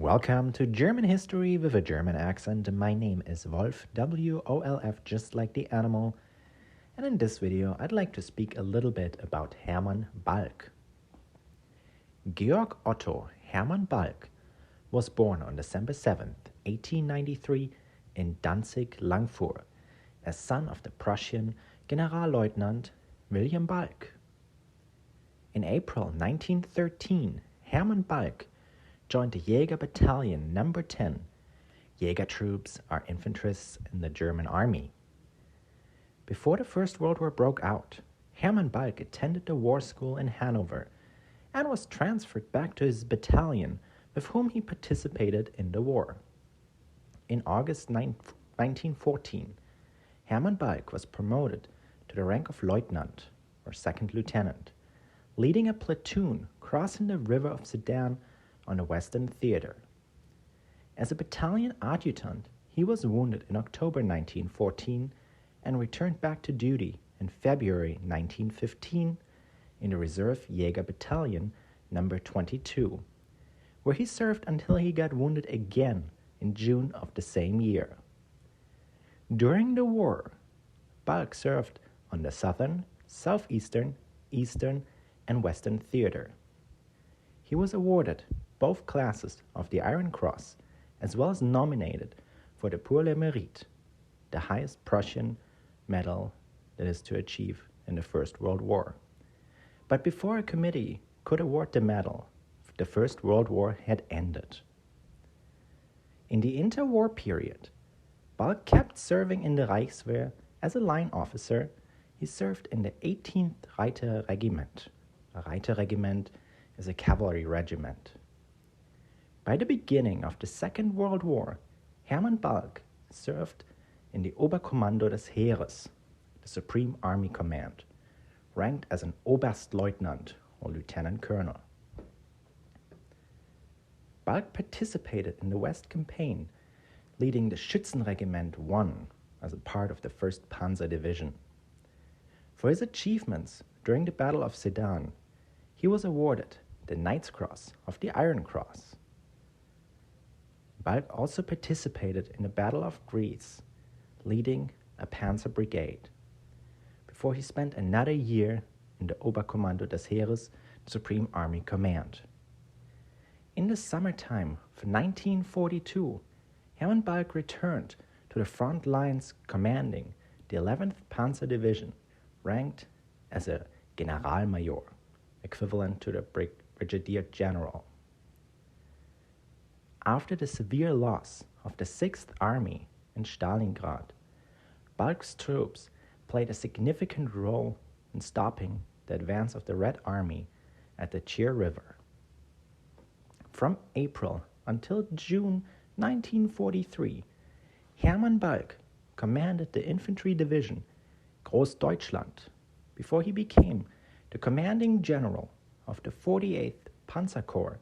Welcome to German History with a German accent. My name is Wolf, W-O-L-F, just like the animal. And in this video, I'd like to speak a little bit about Hermann Balck. Georg Otto Hermann Balck was born on December 7th, 1893 in Danzig-Langfuhr, as son of the Prussian Generalleutnant William Balck. In April 1913, Hermann Balck joined the Jäger Battalion No. 10. Jäger troops are infanterists in the German army. Before the First World War broke out, Hermann Balck attended the war school in Hanover and was transferred back to his battalion with whom he participated in the war. In August 1914, Hermann Balck was promoted to the rank of lieutenant or second lieutenant, leading a platoon crossing the River of Sedan on the Western Theater. As a battalion adjutant, he was wounded in October 1914 and returned back to duty in February 1915 in the Reserve Jäger Battalion No. 22, where he served until he got wounded again in June of the same year. During the war, Balck served on the Southern, Southeastern, Eastern, and Western Theater. He was awarded both classes of the Iron Cross, as well as nominated for the Pour le Mérite, the highest Prussian medal that is to achieve in the First World War. But before a committee could award the medal, the First World War had ended. In the interwar period, Balck kept serving in the Reichswehr as a line officer. He served in the 18th Reiter Regiment. A Reiter Regiment is a cavalry regiment. By the beginning of the Second World War, Hermann Balck served in the Oberkommando des Heeres, the Supreme Army Command, ranked as an Oberstleutnant or Lieutenant Colonel. Balck participated in the West Campaign, leading the Schützenregiment I as a part of the 1st Panzer Division. For his achievements during the Battle of Sedan, he was awarded the Knight's Cross of the Iron Cross. Balck also participated in the Battle of Greece, leading a Panzer Brigade, before he spent another year in the Oberkommando des Heeres, the Supreme Army Command. In the summertime of 1942, Hermann Balck returned to the front lines commanding the 11th Panzer Division, ranked as a Generalmajor, equivalent to the Brigadier General. After the severe loss of the 6th Army in Stalingrad, Balck's troops played a significant role in stopping the advance of the Red Army at the Cher River. From April until June 1943, Hermann Balck commanded the infantry division Großdeutschland before he became the commanding general of the 48th Panzer Corps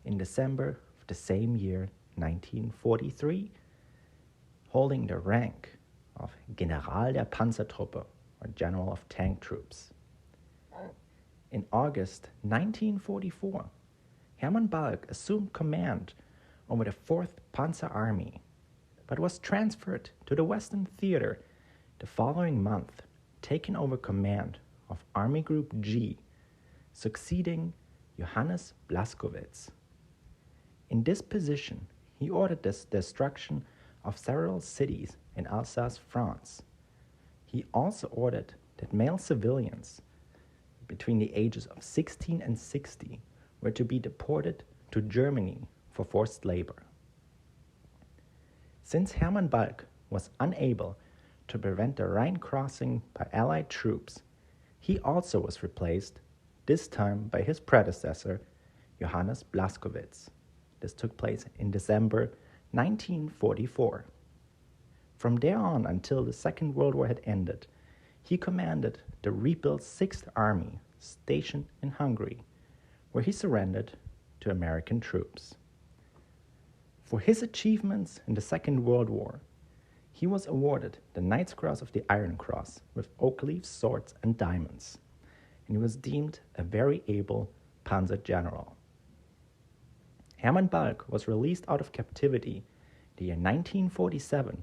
in December of the same year, 1943, holding the rank of General der Panzertruppe, or General of Tank Troops. In August 1944, Hermann Balck assumed command over the 4th Panzer Army, but was transferred to the Western Theater the following month, taking over command of Army Group G, succeeding Johannes Blaskowitz. In this position, he ordered the destruction of several cities in Alsace, France. He also ordered that male civilians between the ages of 16 and 60 were to be deported to Germany for forced labor. Since Hermann Balck was unable to prevent the Rhine crossing by Allied troops, he also was replaced, this time by his predecessor, Johannes Blaskowitz. This took place in December 1944. From there on until the Second World War had ended, he commanded the rebuilt 6th Army stationed in Hungary, where he surrendered to American troops. For his achievements in the Second World War, he was awarded the Knight's Cross of the Iron Cross with oak leaf swords and diamonds, and he was deemed a very able Panzer General. Hermann Balck was released out of captivity the year 1947,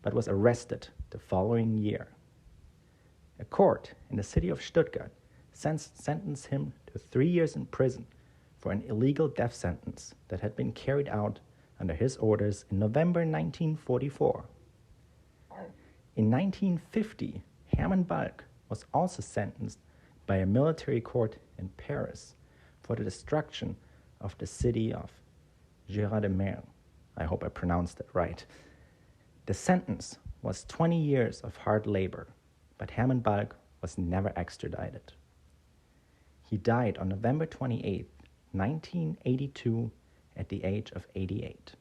but was arrested the following year. A court in the city of Stuttgart sentenced him to 3 years in prison for an illegal death sentence that had been carried out under his orders in November 1944. In 1950, Hermann Balck was also sentenced by a military court in Paris for the destruction of the city of Gérardmer. I hope I pronounced it right. The sentence was 20 years of hard labor, but Hermann Balck was never extradited. He died on November 28, 1982, at the age of 88.